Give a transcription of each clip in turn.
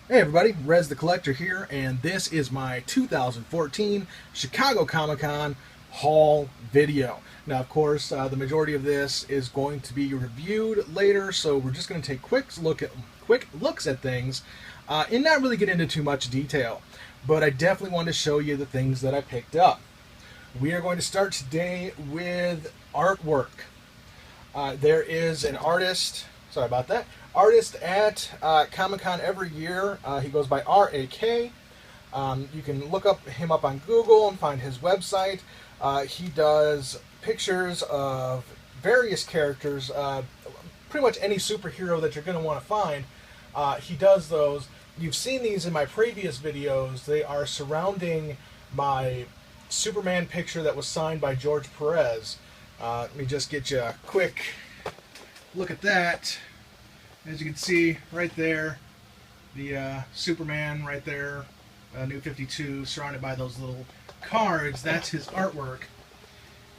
Hey everybody, Rez the Collector here, and this is my 2014 Chicago Comic-Con haul video. Now, of course, the majority of this is going to be reviewed later, so we're just going to take quick looks at things, and not really get into too much detail. But I definitely want to show you the things that I picked up. We are going to start today with artwork. There is an artist, sorry about that, artist at Comic Con every year. He goes by RAK. You can look him up on Google and find his website. He does pictures of various characters, pretty much any superhero that you're going to want to find. He does those. You've seen these in my previous videos. They are surrounding my Superman picture that was signed by George Perez. Let me just get you a quick look at that. As you can see right there, the Superman right there, New 52, surrounded by those little cards. That's his artwork.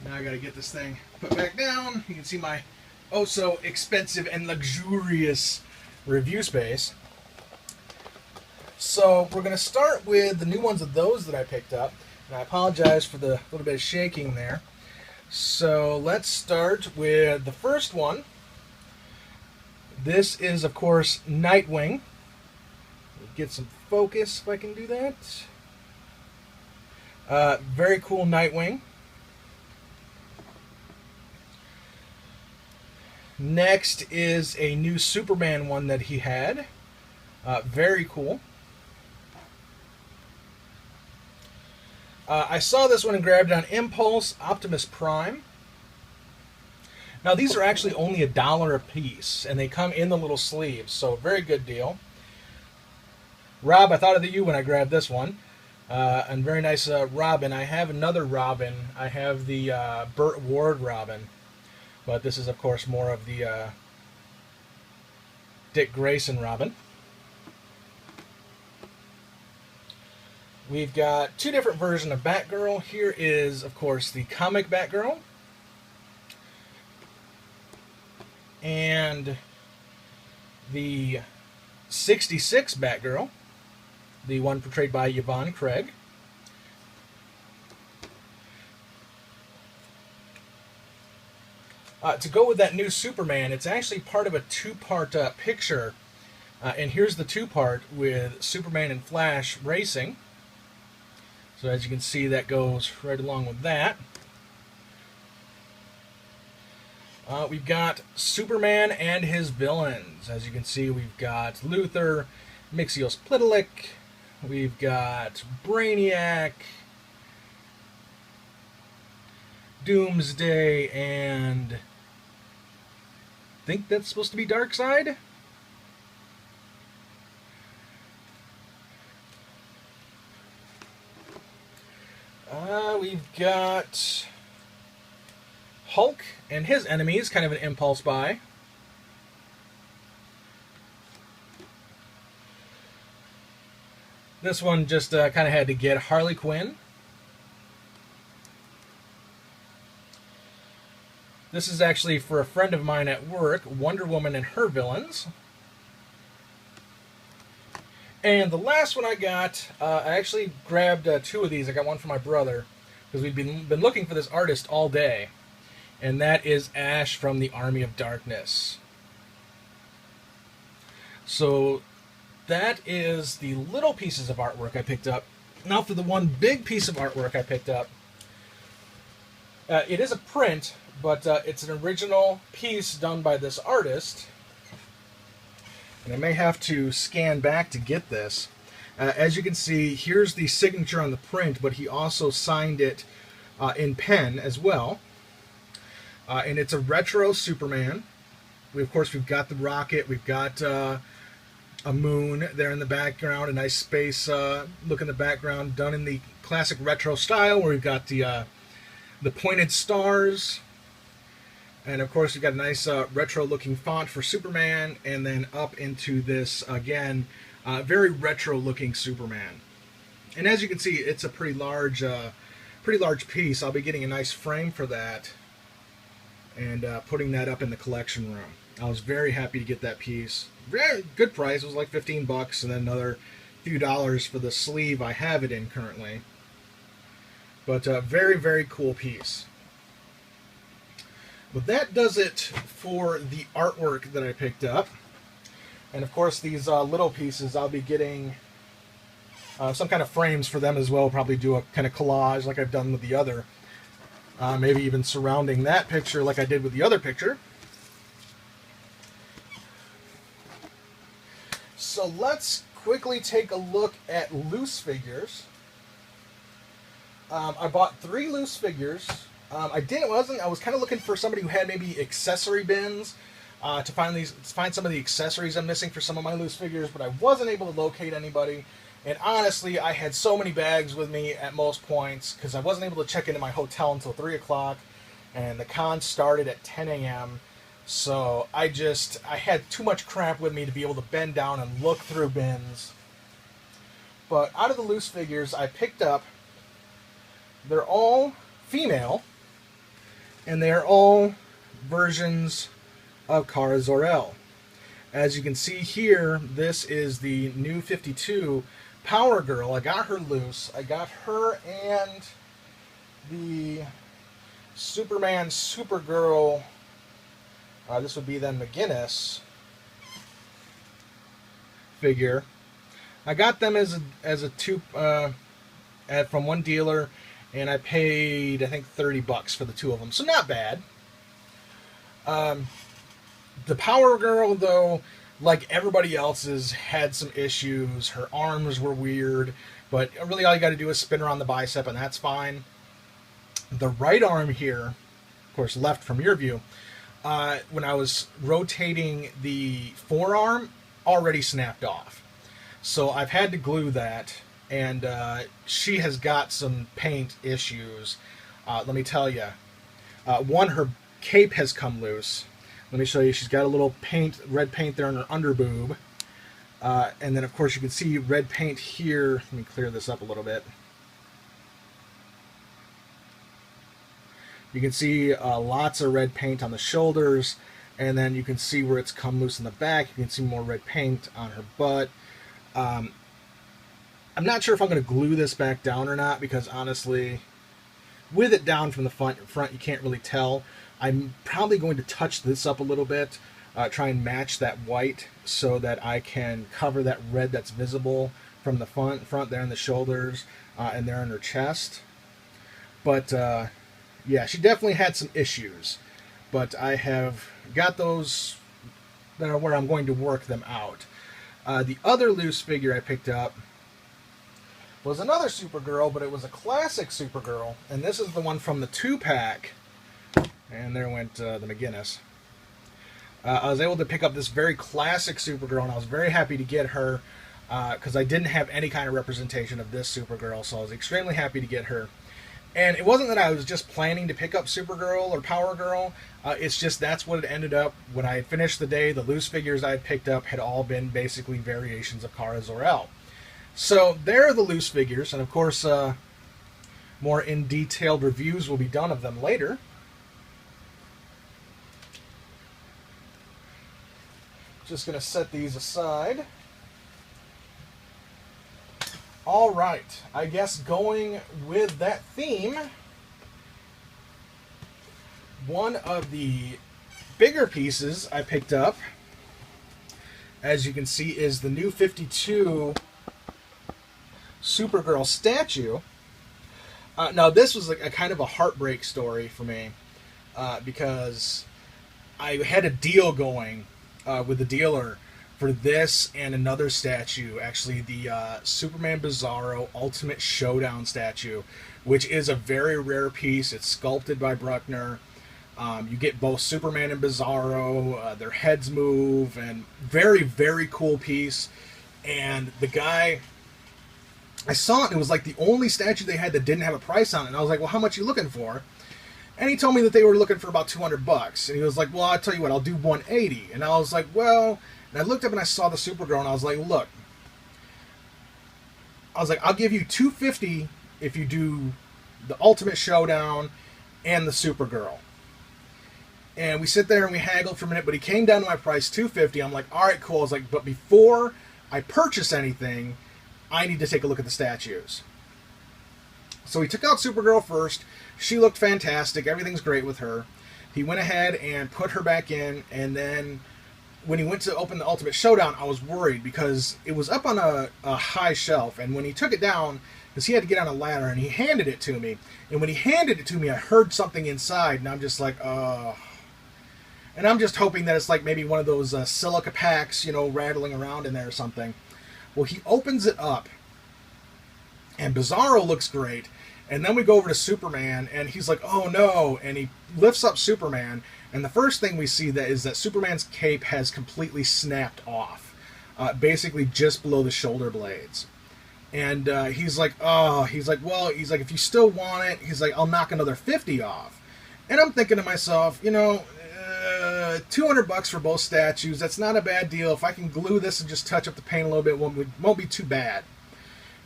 Now I got to get this thing put back down. You can see my oh so expensive and luxurious review space. So we're going to start with the new ones of those that I picked up. And I apologize for the little bit of shaking there. So let's start with the first one. This is, of course, Nightwing. Get some focus if I can do that. Very cool Nightwing. Next is a new Superman one that he had. Very cool. I saw this one and grabbed it on impulse, Optimus Prime. Now these are actually only $1 a piece, and they come in the little sleeves, so very good deal. Rob, I thought of you when I grabbed this one. And very nice Robin. I have another Robin. I have the Burt Ward Robin, but this is of course more of the Dick Grayson Robin. We've got two different versions of Batgirl. Here is, of course, the comic Batgirl. And the 66 Batgirl, the one portrayed by Yvonne Craig. To go with that new Superman, it's actually part of a two-part picture. And here's the two-part with Superman and Flash racing. So as you can see, that goes right along with that. We've got Superman and his villains. As you can see, we've got Luthor, Mxyzptlk, we've got Brainiac, Doomsday, and I think that's supposed to be Darkseid. We've got Hulk and his enemies, kind of an impulse buy. This one just kind of had to get Harley Quinn. This is actually for a friend of mine at work, Wonder Woman and her villains. And the last one I got, I actually grabbed two of these. I got one for my brother, because we've been looking for this artist all day. And that is Ash from the Army of Darkness. So that is the little pieces of artwork I picked up. Now for the one big piece of artwork I picked up. It is a print, but it's an original piece done by this artist. And I may have to scan back to get this. As you can see, here's the signature on the print, but he also signed it in pen as well. And it's a retro Superman. Of course, we've got the rocket. We've got a moon there in the background. A nice space look in the background, done in the classic retro style, where we've got the pointed stars. And of course, we've got a nice retro-looking font for Superman, and then up into this again, very retro-looking Superman. And as you can see, it's a pretty large piece. I'll be getting a nice frame for that, and putting that up in the collection room. I was very happy to get that piece. Very good price. It was like 15 bucks, and then another few dollars for the sleeve I have it in currently. But very, very cool piece. But that does it for the artwork that I picked up. And of course, these little pieces, I'll be getting some kind of frames for them as well. Probably do a kind of collage like I've done with the other. Maybe even surrounding that picture like I did with the other picture. So let's quickly take a look at loose figures. I bought 3 loose figures. I was kind of looking for somebody who had maybe accessory bins to find some of the accessories I'm missing for some of my loose figures, but I wasn't able to locate anybody. And honestly, I had so many bags with me at most points because I wasn't able to check into my hotel until 3 o'clock, and the con started at 10 a.m. So I had too much crap with me to be able to bend down and look through bins. But out of the loose figures I picked up, they're all female, and they're all versions of Kara Zor-El. As you can see here, this is the new 52 Power Girl. I got her loose. I got her and the Superman Supergirl. This would be then McGinnis figure. I got them as a two from one dealer, and I paid I think 30 bucks for the 2 of them, so not bad. The Power Girl, though, like everybody else's, had some issues. Her arms were weird, but really all you got to do is spin her on the bicep, and that's fine. The right arm here, of course, left from your view, when I was rotating the forearm, already snapped off. So I've had to glue that, and she has got some paint issues. Let me tell you. One, her cape has come loose. Let me show you. She's got a little red paint there on her underboob. And then, of course, you can see red paint here. Let me clear this up a little bit. You can see lots of red paint on the shoulders, and then you can see where it's come loose in the back. You can see more red paint on her butt. I'm not sure if I'm going to glue this back down or not, because honestly, with it down from the front, you can't really tell. I'm probably going to touch this up a little bit, try and match that white so that I can cover that red that's visible from the front there in the shoulders and there in her chest. But yeah, she definitely had some issues, but I have got those that are where I'm going to work them out. The other loose figure I picked up was another Supergirl, but it was a classic Supergirl, and this is the one from the 2-pack. And there went the McGinnis. I was able to pick up this very classic Supergirl, and I was very happy to get her because I didn't have any kind of representation of this Supergirl, so I was extremely happy to get her. And it wasn't that I was just planning to pick up Supergirl or Power Girl. It's just that's what it ended up. When I had finished the day, the loose figures I had picked up had all been basically variations of Kara Zor-El. So there are the loose figures, and of course more in-detailed reviews will be done of them later. Just going to set these aside. All right, I guess going with that theme, one of the bigger pieces I picked up, as you can see, is the new 52 Supergirl statue. Now, this was a kind of a heartbreak story for me because I had a deal going with the dealer for this and another statue, actually the Superman Bizarro Ultimate Showdown statue, which is a very rare piece. It's sculpted by Bruckner. You get both Superman and Bizarro, their heads move, and very, very cool piece. And the guy, I saw it, and it was like the only statue they had that didn't have a price on it. And I was like, well, how much are you looking for? And he told me that they were looking for about 200 bucks. And he was like, well, I'll tell you what, I'll do 180. And I was like, well, and I looked up and I saw the Supergirl, and I was like, look, I'll give you 250 if you do the Ultimate Showdown and the Supergirl. And we sit there and we haggled for a minute, but he came down to my price, $250. I'm like, all right, cool. I was like, but before I purchase anything, I need to take a look at the statues. So he took out Supergirl first. She looked fantastic. Everything's great with her. He went ahead and put her back in, and then when he went to open the Ultimate Showdown, I was worried because it was up on a high shelf, and when he took it down, because he had to get on a ladder, and he handed it to me, and when he handed it to me, I heard something inside, and I'm just like, and I'm just hoping that it's like maybe one of those silica packs, you know, rattling around in there or something. Well, he opens it up, and Bizarro looks great, and then we go over to Superman, and he's like, oh no, and he lifts up Superman, and the first thing we see is that Superman's cape has completely snapped off, basically just below the shoulder blades. And he's like, well, if you still want it, he's like, I'll knock another 50 off. And I'm thinking to myself, you know, $200 for both statues, that's not a bad deal. If I can glue this and just touch up the paint a little bit, it won't be too bad.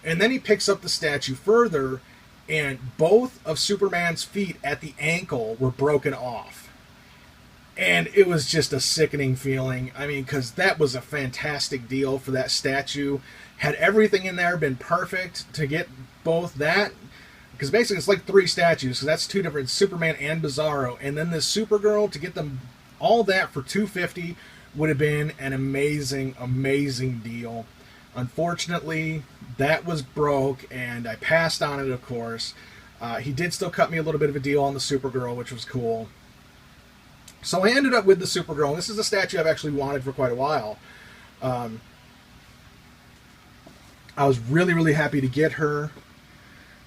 And then he picks up the statue further, and both of Superman's feet at the ankle were broken off. And it was just a sickening feeling. I mean, because that was a fantastic deal for that statue. Had everything in there been perfect to get both that, because basically it's like 3 statues, so that's 2 different, Superman and Bizarro, and then this Supergirl, to get them all that for $250 would have been an amazing, amazing deal. Unfortunately, that was broke, and I passed on it, of course. He did still cut me a little bit of a deal on the Supergirl, which was cool. So I ended up with the Supergirl, and this is a statue I've actually wanted for quite a while. I was really, really happy to get her.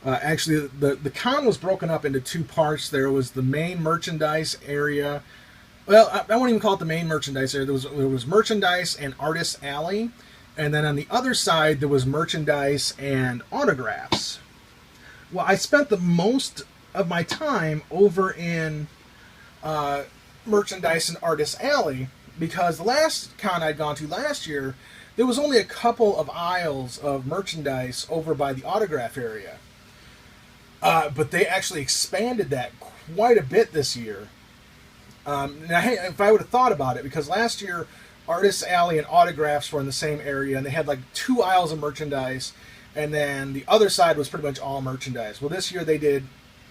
Actually, the con was broken up into 2 parts. There was the main merchandise area. Well, I won't even call it the main merchandise area. There was merchandise and Artist Alley. And then on the other side, there was merchandise and autographs. Well, I spent the most of my time over in merchandise and Artist Alley, because the last con I'd gone to last year, there was only a couple of aisles of merchandise over by the autograph area. But they actually expanded that quite a bit this year. Now, hey, if I would have thought about it, because last year Artist Alley and autographs were in the same area, and they had like 2 aisles of merchandise, and then the other side was pretty much all merchandise. Well, this year they did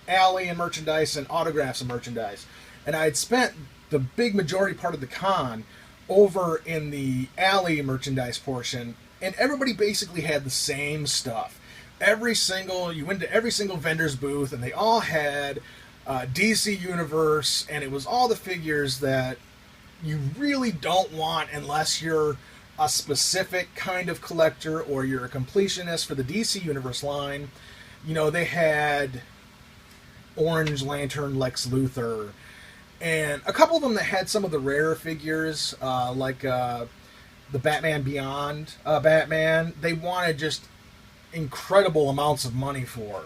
alley and merchandise and autographs and merchandise. And I had spent the big majority part of the con over in the alley merchandise portion, and everybody basically had the same stuff. You went to every single vendor's booth, and they all had DC Universe, and it was all the figures that you really don't want unless you're a specific kind of collector or you're a completionist for the DC Universe line. You know, they had Orange Lantern Lex Luthor, and a couple of them that had some of the rarer figures, like the Batman Beyond Batman, they wanted just incredible amounts of money for.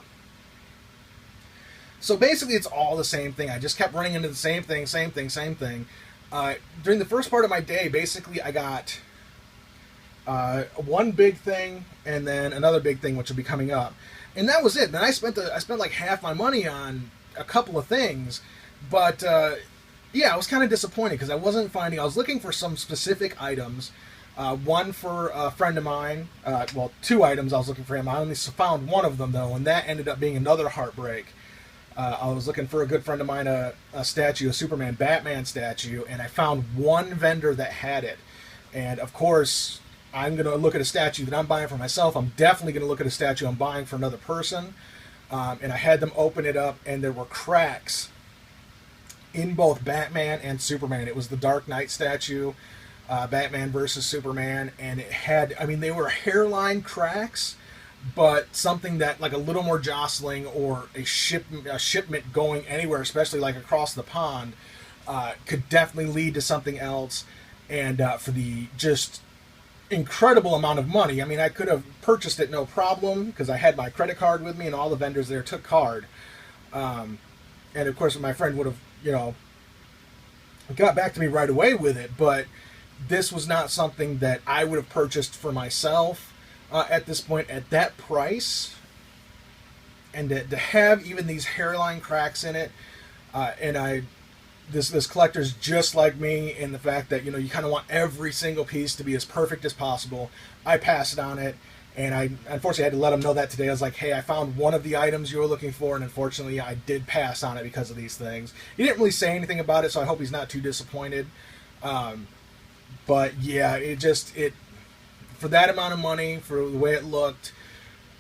So basically it's all the same thing. I just kept running into the same thing. During the first part of my day, basically I got one big thing and then another big thing, which will be coming up. And that was it. Then I spent like half my money on a couple of things. But yeah, I was kind of disappointed because I wasn't finding. I was looking for some specific items. One for a friend of mine. Well, 2 items I was looking for him. I only found one of them though, and that ended up being another heartbreak. I was looking for a good friend of mine, a statue, a Superman Batman statue, and I found one vendor that had it. And of course, I'm going to look at a statue that I'm buying for myself. I'm definitely going to look at a statue I'm buying for another person. And I had them open it up, and there were cracks in both Batman and Superman. It was the Dark Knight statue, Batman versus Superman, and it had, I mean, they were hairline cracks, but something that, like a little more jostling or a shipment going anywhere, especially like across the pond, could definitely lead to something else. And for the just incredible amount of money, I mean, I could have purchased it no problem because I had my credit card with me and all the vendors there took card. And of course, my friend would have, you know, got back to me right away with it, but this was not something that I would have purchased for myself at this point at that price. And to have even these hairline cracks in it, and I this collector's just like me in the fact that, you know, you kind of want every single piece to be as perfect as possible. I passed on it, and I unfortunately had to let him know that today. I was like, hey, I found one of the items you were looking for, and unfortunately I did pass on it because of these things. He didn't really say anything about it, so I hope he's not too disappointed. But yeah, it for that amount of money, for the way it looked,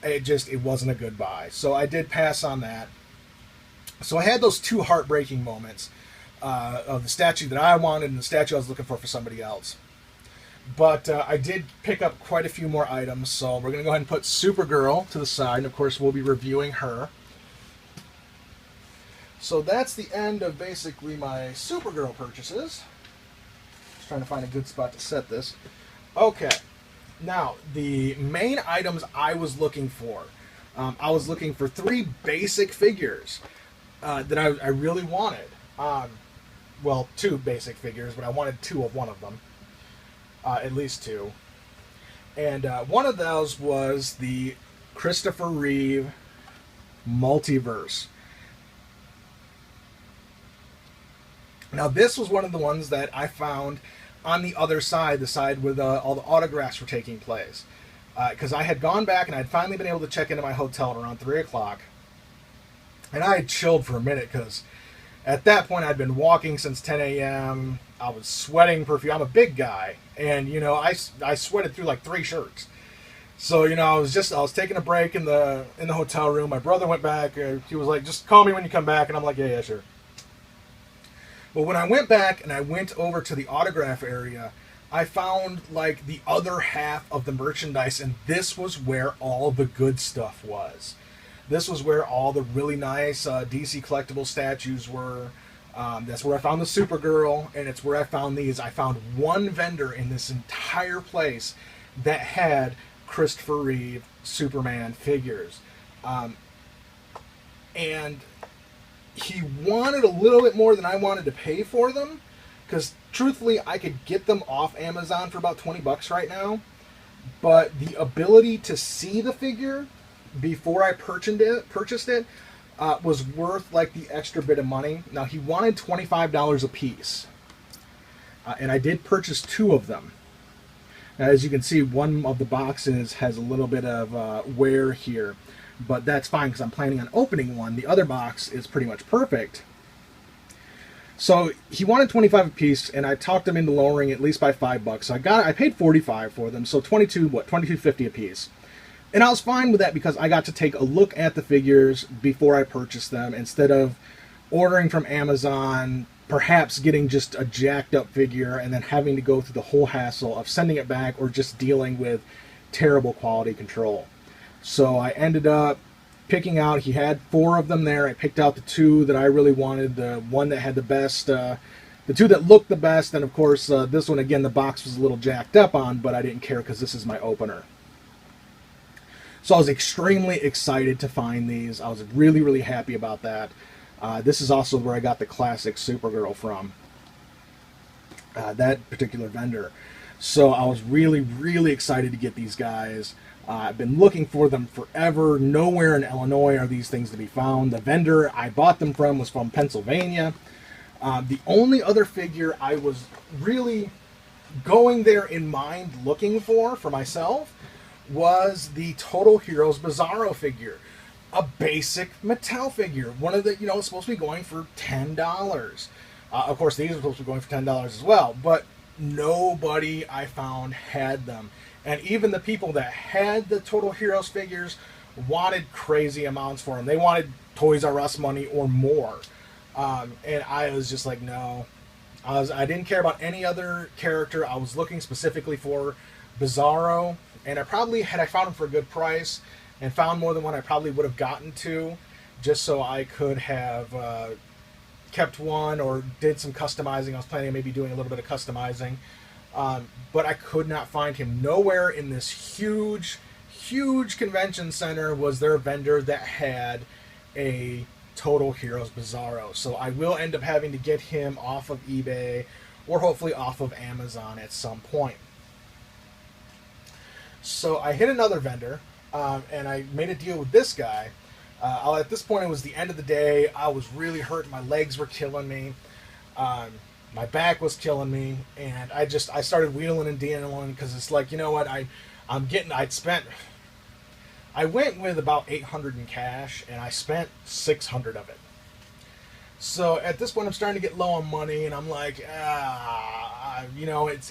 it wasn't a good buy. So I did pass on that. So I had those two heartbreaking moments of the statue that I wanted and the statue I was looking for somebody else. But I did pick up quite a few more items, so we're going to go ahead and put Supergirl to the side, and of course we'll be reviewing her. So that's the end of basically my Supergirl purchases. Just trying to find a good spot to set this. Okay, now the main items I was looking for. I was looking for 3 basic figures that I really wanted. Well, 2 basic figures, but I wanted 2 of one of them. At least 2. And one of those was the Christopher Reeve Multiverse. Now, this was one of the ones that I found on the other side, the side where all the autographs were taking place. Because I had gone back and I'd finally been able to check into my hotel at around 3 o'clock. And I had chilled for a minute because at that point I'd been walking since 10 a.m. I was sweating profusely. I'm a big guy. And, you know, I sweated through like 3 shirts. So, you know, I was taking a break in the hotel room. My brother went back. He was like, just call me when you come back. And I'm like, yeah, sure. But when I went back and I went over to the autograph area, I found like the other half of the merchandise, and this was where all the good stuff was. This was where all the really nice DC collectible statues were. That's where I found the Supergirl, and it's where I found these. I found one vendor in this entire place that had Christopher Reeve Superman figures. And he wanted a little bit more than I wanted to pay for them, because truthfully I could get them off Amazon for about $20 right now, but the ability to see the figure before I purchased it was worth like the extra bit of money. Now, he wanted $25 a piece, and I did purchase 2 of them. Now, as you can see, one of the boxes has a little bit of wear here, but that's fine because I'm planning on opening one. The other box is pretty much perfect. So he wanted $25 a piece, and I talked him into lowering at least by $5. So I paid $45 for them, so $22.50 a piece. And I was fine with that because I got to take a look at the figures before I purchased them, instead of ordering from Amazon, perhaps getting just a jacked up figure and then having to go through the whole hassle of sending it back or just dealing with terrible quality control. So I ended up picking out, he had 4 of them there. I picked out the 2 that I really wanted, the one that had the best, the 2 that looked the best, and of course this one, again, the box was a little jacked up on, but I didn't care because this is my opener. So I was extremely excited to find these. I was really, really happy about that. This is also where I got the classic Supergirl from, that particular vendor. So I was really, really excited to get these guys. I've been looking for them forever. Nowhere in Illinois are these things to be found. The vendor I bought them from was from Pennsylvania. The only other figure I was really going there in mind looking for myself was the Total Heroes Bizarro figure. A basic Mattel figure. One of the, you know, it's supposed to be going for $10. Of course, these are supposed to be going for $10 as well, but nobody I found had them. And even the people that had the Total Heroes figures wanted crazy amounts for them. They wanted Toys R Us money or more. And I was just like, no. I didn't care about any other character. I was looking specifically for Bizarro. And I probably, had I found him for a good price and found more than one, I probably would have gotten 2 just so I could have kept one or did some customizing. I was planning on maybe doing a little bit of customizing. But I could not find him. Nowhere in this huge, huge convention center was there a vendor that had a Total Heroes Bizarro. So I will end up having to get him off of eBay or hopefully off of Amazon at some point. So I hit another vendor, and I made a deal with this guy. At this point, it was the end of the day. I was really hurt. My legs were killing me. My back was killing me, and I started wheeling and dealing because it's like, you know what, I went with about 800 in cash, and I spent 600 of it. So at this point, I'm starting to get low on money, and I'm like, it's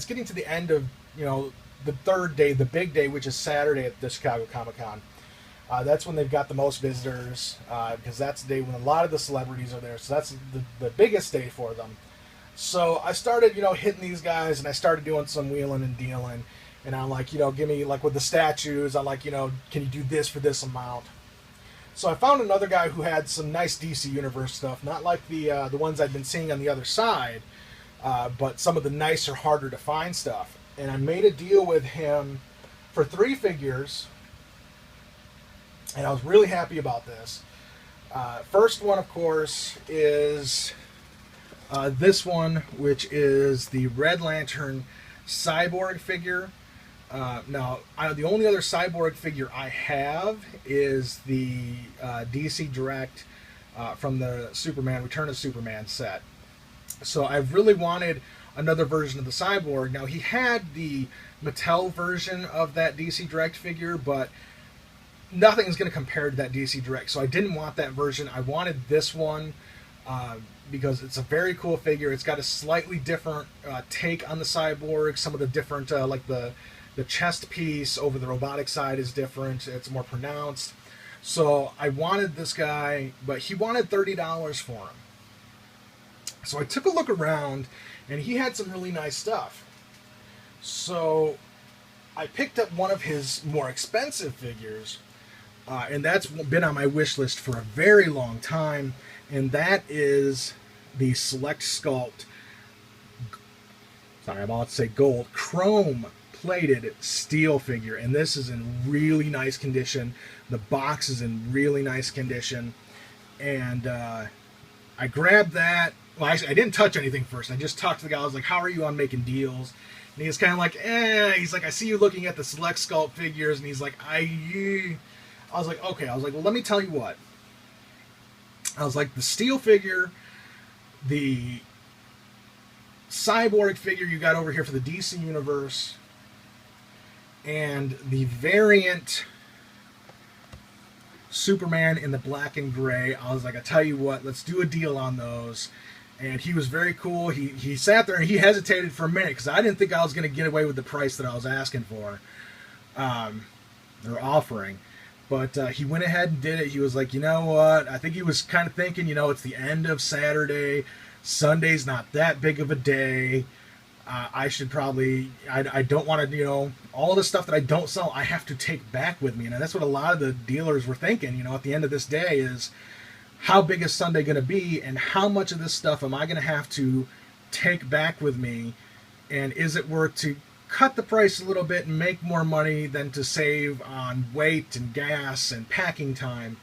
getting to the end of, the third day, the big day, which is Saturday at the Chicago Comic Con. That's when they've got the most visitors, because that's the day when a lot of the celebrities are there. So that's the biggest day for them. So I started, hitting these guys, and I started doing some wheeling and dealing. And I'm like, give me, like with the statues, I'm like, can you do this for this amount? So I found another guy who had some nice DC Universe stuff, not like the ones I'd been seeing on the other side, but some of the nicer, harder to find stuff. And I made a deal with him for 3 figures, and I was really happy about this. First one, of course, is this one, which is the Red Lantern Cyborg figure. Now, the only other Cyborg figure I have is the DC Direct from the Superman, Return of Superman set. So I've really wanted another version of the Cyborg. Now, he had the Mattel version of that DC Direct figure, but nothing is going to compare to that DC Direct. So I didn't want that version. I wanted this one because it's a very cool figure. It's got a slightly different take on the Cyborg. Some of the different, like the chest piece over the robotic side is different. It's more pronounced. So I wanted this guy, but he wanted $30 for him. So I took a look around, and he had some really nice stuff. So I picked up one of his more expensive figures, and that's been on my wish list for a very long time, and that is the Select Sculpt, sorry, I'm about to say gold, chrome plated steel figure, and this is in really nice condition. The box is in really nice condition, and I grabbed that. Well, actually, I didn't touch anything first. I just talked to the guy. I was like, how are you on making deals? And he was kind of like, He's like, I see you looking at the Select Sculpt figures, and he's like, I was like, okay. I was like, well, let me tell you what. I was like, the steel figure, the Cyborg figure you got over here for the DC Universe, and the variant Superman in the black and gray. I was like, I tell you what, let's do a deal on those. And he was very cool. He sat there and he hesitated for a minute because I didn't think I was going to get away with the price that I was asking for, or offering. But he went ahead and did it. He was like, you know what? I think he was kind of thinking, it's the end of Saturday. Sunday's not that big of a day. I should probably, I don't want to, all the stuff that I don't sell, I have to take back with me. And that's what a lot of the dealers were thinking, at the end of this day is, how big is Sunday going to be, and how much of this stuff am I going to have to take back with me, and is it worth to cut the price a little bit and make more money than to save on weight and gas and packing time?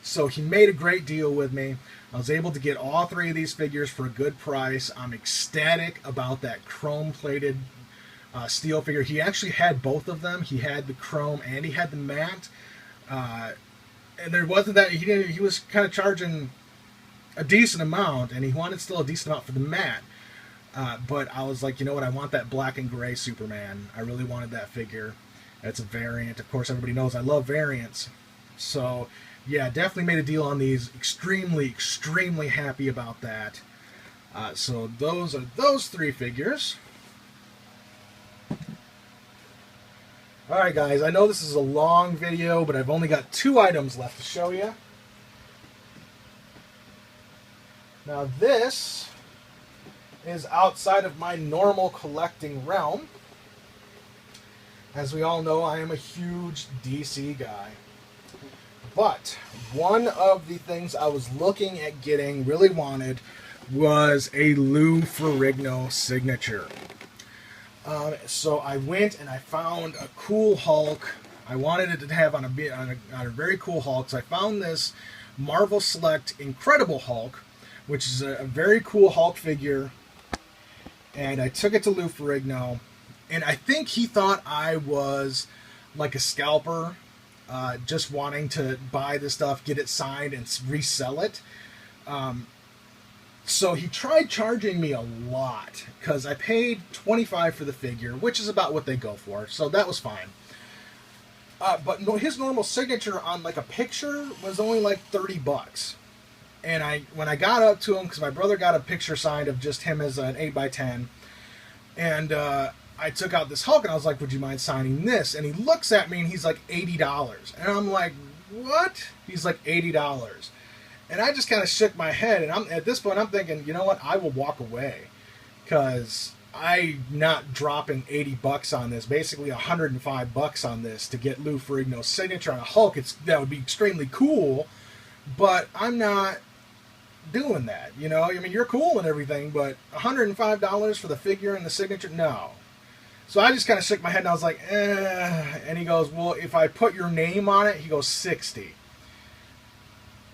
So he made a great deal with me. I was able to get all 3 of these figures for a good price. I'm ecstatic about that chrome-plated steel figure. He actually had both of them. He had the chrome and he had the matte. And there wasn't that, he was kind of charging a decent amount, and he wanted still a decent amount for the matte. But I was like, you know what, I want that black and gray Superman. I really wanted that figure. It's a variant. Of course, everybody knows I love variants. So, yeah, definitely made a deal on these. Extremely, extremely happy about that. So those are those 3 figures. Alright guys, I know this is a long video, but I've only got 2 items left to show you. Now this is outside of my normal collecting realm. As we all know, I am a huge DC guy. But one of the things I was looking at getting, really wanted, was a Lou Ferrigno signature. So I went and I found a cool Hulk. I wanted it to have on a very cool Hulk. So I found this Marvel Select Incredible Hulk, which is a very cool Hulk figure. And I took it to Lou Ferrigno, and I think he thought I was like a scalper, just wanting to buy the stuff, get it signed, and resell it. So he tried charging me a lot because I paid $25 for the figure, which is about what they go for. So that was fine. But no, his normal signature on like a picture was only like $30. And when I got up to him, because my brother got a picture signed of just him as an 8x10, and I took out this Hulk and I was like, "Would you mind signing this?" And he looks at me and he's like, $80, and I'm like, "What?" He's like, $80, and I just kind of shook my head. And at this point I'm thinking, you know what? I will walk away because I'm not dropping $80 on this. Basically, $105 on this to get Lou Ferrigno's signature on a Hulk. That would be extremely cool, but I'm not doing that. You know, I mean, you're cool and everything, but $105 for the figure and the signature, no. So I just kind of shook my head and I was like, eh. And he goes, well, if I put your name on it, he goes, $60.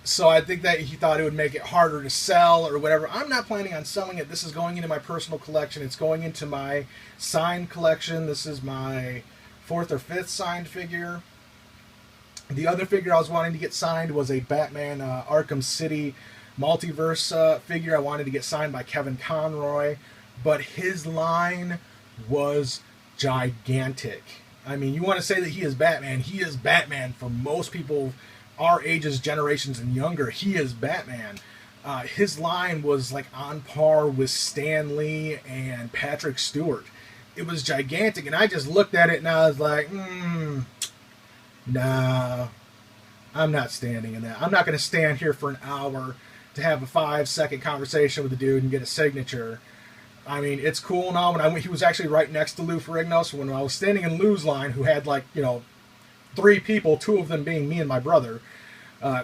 So I think that he thought it would make it harder to sell or whatever. I'm not planning on selling it. This is going into my personal collection. It's going into my signed collection. This is my 4th or 5th signed figure. The other figure I was wanting to get signed was a Batman Arkham City Multiverse figure. I wanted to get signed by Kevin Conroy, but his line was gigantic. I mean, you want to say that he is Batman. He is Batman for most people our ages, generations, and younger. He is Batman. His line was like on par with Stan Lee and Patrick Stewart. It was gigantic, and I just looked at it and I was like, nah, I'm not standing in that. I'm not going to stand here for an hour to have a 5-second conversation with the dude and get a signature. I mean, it's cool and all. He was actually right next to Lou Ferrigno, so when I was standing in Lou's line, who had like, 3 people, 2 of them being me and my brother,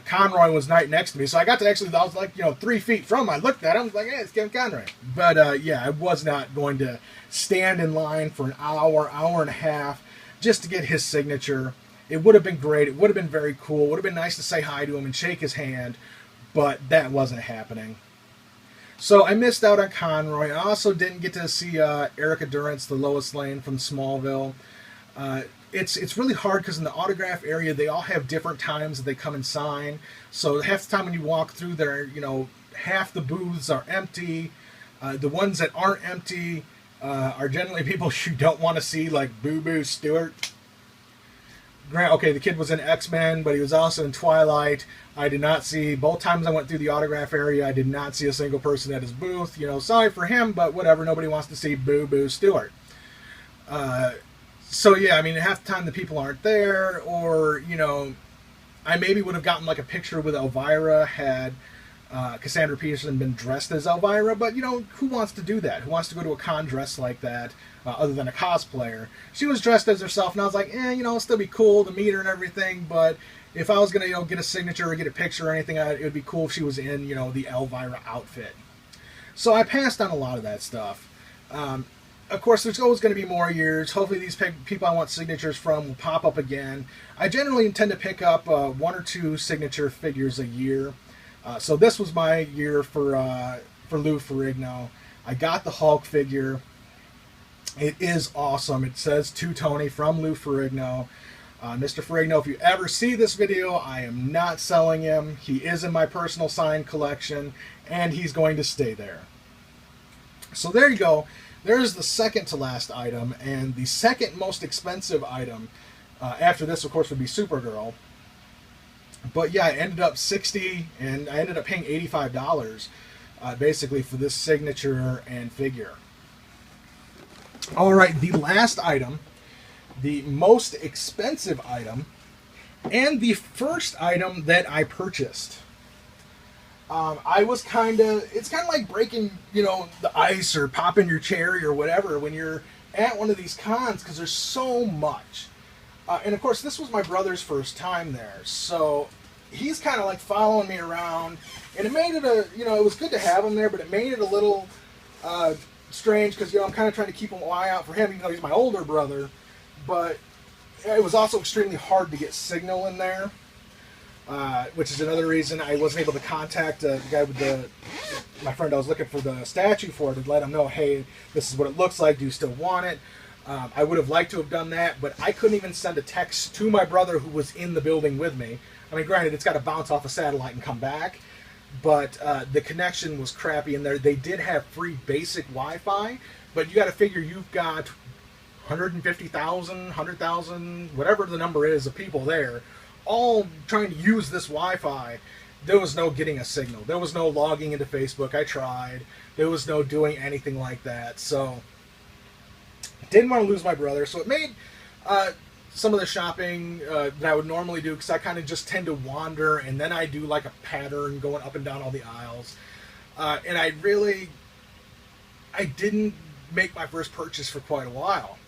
Conroy was right next to me. So I got to actually, I was like, 3 feet from him. I looked at him, I was like, hey, it's Kevin Conroy. But yeah, I was not going to stand in line for an hour, hour and a half just to get his signature. It would have been great. It would have been very cool. It would have been nice to say hi to him and shake his hand, but that wasn't happening. So I missed out on Conroy. I also didn't get to see Erica Durance, the Lois Lane from Smallville. It's really hard because in the autograph area, they all have different times that they come and sign. So half the time when you walk through there, half the booths are empty. The ones that aren't empty are generally people you don't want to see, like Boo Boo Stewart. Okay, the kid was in X-Men, but he was also in Twilight. I did not see, both times I went through the autograph area, I did not see a single person at his booth. Sorry for him, but whatever. Nobody wants to see Boo Boo Stewart. So yeah, I mean, half the time the people aren't there, or, I maybe would have gotten like a picture with Elvira had Cassandra Peterson been dressed as Elvira, but who wants to do that? Who wants to go to a con dressed like that, other than a cosplayer? She was dressed as herself, and I was like, it'll still be cool to meet her and everything, but if I was going to, get a signature or get a picture or anything, it would be cool if she was in, the Elvira outfit. So I passed on a lot of that stuff. Of course, there's always going to be more years. Hopefully these people I want signatures from will pop up again. I generally intend to pick up 1 or 2 signature figures a year. So this was my year for Lou Ferrigno. I got the Hulk figure. It is awesome. It says to Tony from Lou Ferrigno. Mr. Ferrigno, if you ever see this video, I am not selling him. He is in my personal signed collection, and he's going to stay there. So there you go. There's the second to last item, and the second most expensive item after this, of course, would be Supergirl. But yeah, I ended up $60, and I ended up paying $85 basically for this signature and figure. All right, the last item, the most expensive item, and the first item that I purchased. It's kind of like breaking, the ice or popping your cherry or whatever when you're at one of these cons, because there's so much. And of course, this was my brother's first time there, so he's kind of like following me around, and it made it it was good to have him there, but it made it a little strange because, I'm kind of trying to keep an eye out for him, even though he's my older brother, but it was also extremely hard to get signal in there. Which is another reason I wasn't able to contact the guy with my friend I was looking for the statue for, to let him know, hey, this is what it looks like. Do you still want it? I would have liked to have done that, but I couldn't even send a text to my brother who was in the building with me. I mean, granted, it's got to bounce off a satellite and come back, but the connection was crappy in there. They did have free basic Wi-Fi, but you got to figure you've got 150,000, 100,000, whatever the number is of people there, all trying to use this Wi-Fi. There was no getting a signal. There was no logging into Facebook. I tried. There was no doing anything like that. So didn't want to lose my brother. So it made some of the shopping that I would normally do, because I kind of just tend to wander, and then I do like a pattern going up and down all the aisles. And I didn't make my first purchase for quite a while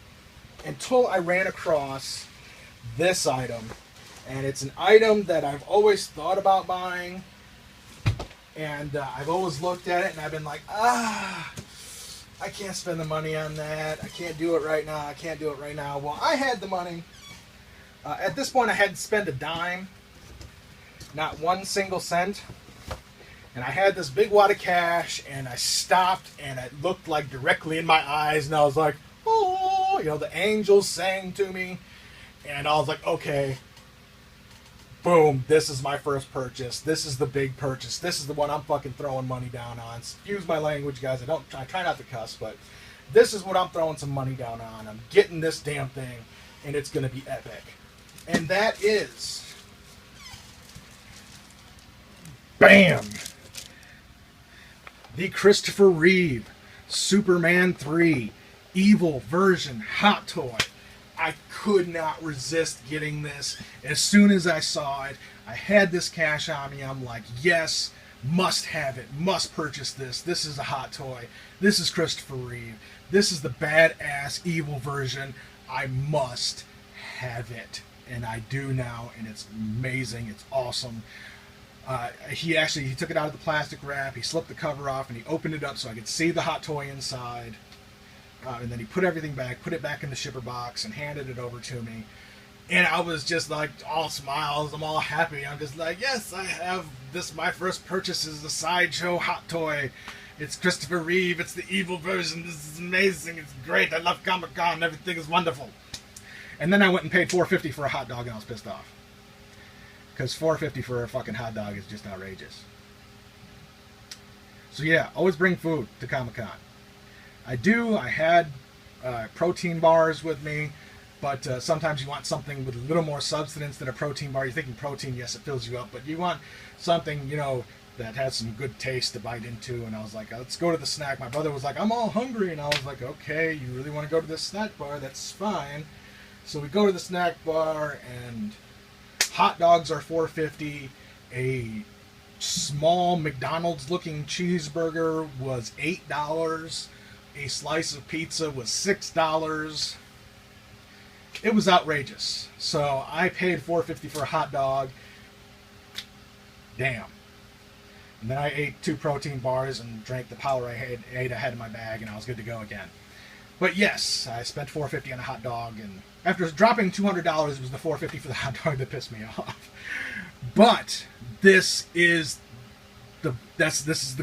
until I ran across this item. And it's an item that I've always thought about buying, and I've always looked at it and I've been like, I can't spend the money on that. I can't do it right now. I can't do it right now. Well, I had the money. At this point, I hadn't spent a dime, not one single cent. And I had this big wad of cash, and I stopped, and it looked like directly in my eyes, and I was like, oh, you know, the angels sang to me, and I was like, okay, boom, this is my first purchase. This is the big purchase. This is the one I'm fucking throwing money down on. Excuse my language, guys. I try not to cuss, but this is what I'm throwing some money down on. I'm getting this damn thing, and it's going to be epic. And that is, bam, the Christopher Reeve Superman 3 Evil Version Hot Toy. I could not resist getting this. As soon as I saw it, I had this cash on me. I'm like, yes, must have it, must purchase this. This is a hot toy. This is Christopher Reeve. This is the badass evil version. I must have it. And I do now, and it's amazing. It's awesome. He took it out of the plastic wrap. He slipped the cover off, and he opened it up so I could see the hot toy inside. And then he put everything back, put it back in the shipper box, and handed it over to me. And I was just like all smiles. I'm all happy. I'm just like, yes, I have this. My first purchase is the Sideshow hot toy. It's Christopher Reeve. It's the evil version. This is amazing. It's great. I love Comic-Con. Everything is wonderful. And then I went and paid $4.50 for a hot dog, and I was pissed off. Because $4.50 for a fucking hot dog is just outrageous. So yeah, always bring food to Comic-Con. I had protein bars with me, but sometimes you want something with a little more substance than a protein bar. You're thinking protein, yes, it fills you up, but you want something, you know, that has some good taste to bite into. And I was like, let's go to the snack. My brother was like, I'm all hungry. And I was like, okay, you really want to go to this snack bar? That's fine. So we go to the snack bar, and hot dogs are $4.50. A small McDonald's-looking cheeseburger was $8. A slice of pizza was $6. It was outrageous. So I paid $4.50 for a hot dog. Damn. And then I ate 2 protein bars and drank the Powerade I had in my bag, and I was good to go again. But yes, I spent $4.50 on a hot dog, and after dropping $200, it was the $4.50 for the hot dog that pissed me off. But this is the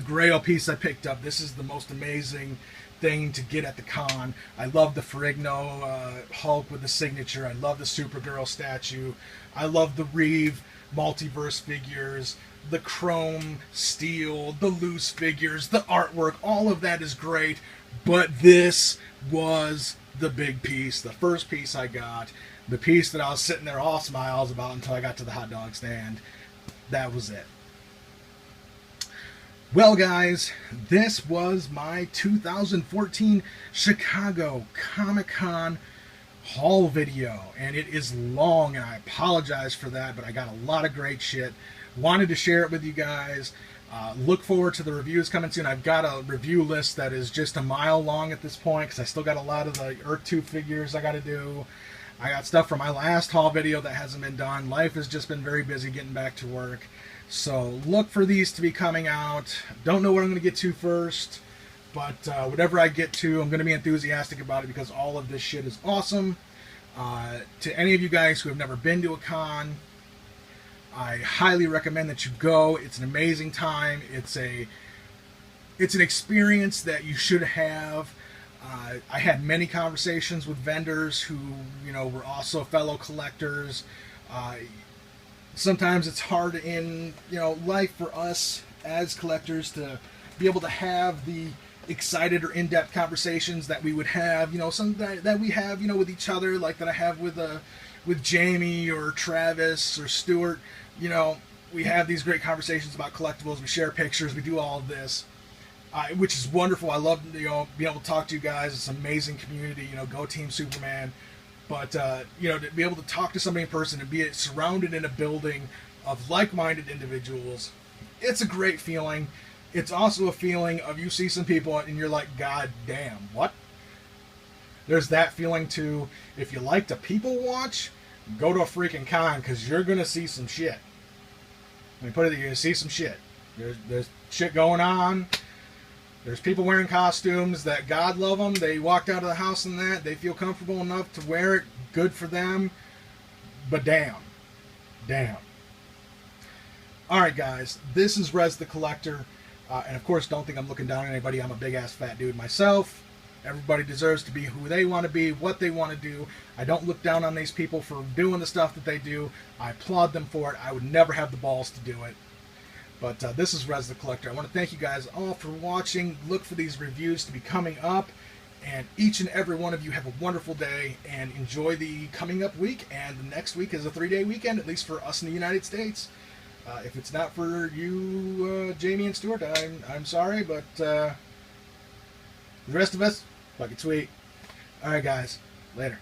Grail piece I picked up. This is the most amazing thing to get at the con. I love the Ferrigno Hulk with the signature. I love the Supergirl statue. I love the Reeve multiverse figures, the chrome steel, the loose figures, the artwork. All of that is great, but this was the big piece, the first piece I got, the piece that I was sitting there all smiles about until I got to the hot dog stand. That was it. Well, guys, this was my 2014 Chicago Comic-Con haul video, and it is long, and I apologize for that, but I got a lot of great shit. Wanted to share it with you guys. Look forward to the reviews coming soon. I've got a review list that is just a mile long at this point, because I still got a lot of the Earth 2 figures I got to do. I got stuff from my last haul video that hasn't been done. Life has just been very busy getting back to work. So look for these to be coming out. Don't know what I'm going to get to first, but whatever I get to, I'm going to be enthusiastic about it, because all of this shit is awesome. To any of you guys who have never been to a con, I highly recommend that you go. It's an amazing time. It's an experience that you should have. I had many conversations with vendors who, you know, were also fellow collectors. Sometimes it's hard in, you know, life for us as collectors to be able to have the excited or in-depth conversations that we would have, some that we have, with each other, like that I have with Jamie or Travis or Stuart. We have these great conversations about collectibles. We share pictures. We do all of this, which is wonderful. I love being able to talk to you guys. It's an amazing community. Go Team Superman. But to be able to talk to somebody in person and be surrounded in a building of like-minded individuals, it's a great feeling. It's also a feeling of you see some people and you're like, God damn, what? There's that feeling too. If you like to people watch, go to a freaking con, because you're going to see some shit. Let me put it, you're going to see some shit. There's shit going on. There's people wearing costumes that, God love them, they walked out of the house in that, they feel comfortable enough to wear it, good for them. But damn. Alright guys, this is Rez the Collector. And of course, don't think I'm looking down on anybody. I'm a big-ass fat dude myself. Everybody deserves to be who they want to be, what they want to do. I don't look down on these people for doing the stuff that they do. I applaud them for it. I would never have the balls to do it. But this is Rez the Collector. I want to thank you guys all for watching. Look for these reviews to be coming up. And each and every one of you have a wonderful day and enjoy the coming up week. And the next week is a 3-day weekend, at least for us in the United States. If it's not for you, Jamie and Stuart, I'm sorry, but the rest of us, fucking sweet. Alright guys, later.